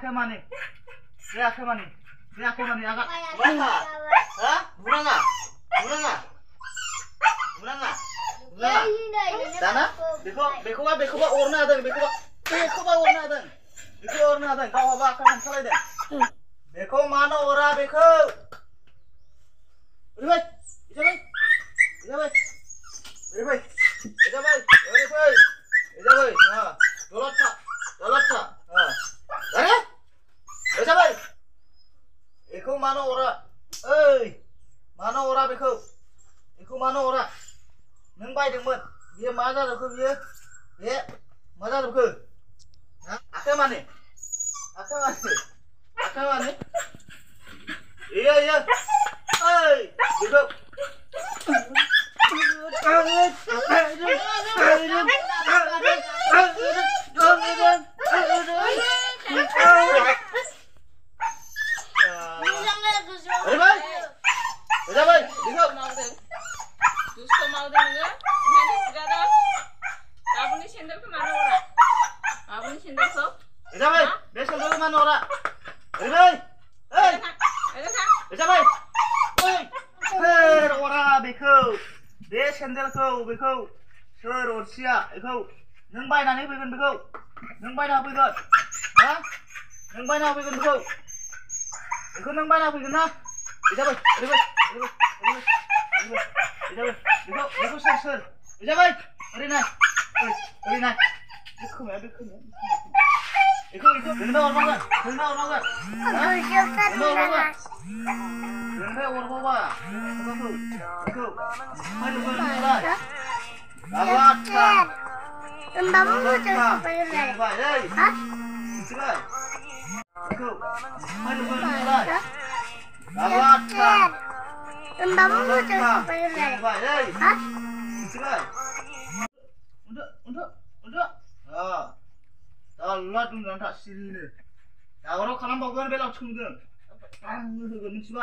mani. Reaksi mani. Reaksi mani agak. Wah. Hah? Bunang nggak? Bunang nggak? Bunang nggak? Bunang nggak? Dana? Beko ba orna ada, beko ba orna ada. Beko orna ada. Kau ba akan salai deh. Beko mana ora beko? Udah baik. Udah baik. Udah baik. Udah baik. Udah baik. Udah baik. Udah baik. Nah, dolot tak. Nah. Ada? Udah baik. Beko mana ora? Mana ora beko? Beko mana ora? Neng बायदोंमोन बियो मा जादोंखो बियो बे मा जादोंखो आखाइ माने iya बेखौ Dusta mau dengar? Nanti tidak ada. Kamu ni sendal ke mana orang? Kamu ni sendal ke? Udah baik, dia sendal mana ora? Udah baik. Udah baik. Ora बेखौ बे सेन्देलखौ बेखौ सोर अरसिया बेखौ नों बायनानै फैगोन बेखौ नों बायना फैगोन हा नों बायना फैगोन बेखौ नों बायना फैगोन ना उdah baik बेखौ सोर उdah baik ओरै नाय बेखौ नोंनो हरनांगोन नोंनो हरबावा बेखौ फैगोन नोंलाय Mbakmu mau coba pakai hah? बेखौ फैगोन नोंलाय Mbakmu mau coba pakai hah? Untuk. Allah dunggan tak sirine. Ya orang kalam bagian belok sungguh. Hogan minciba.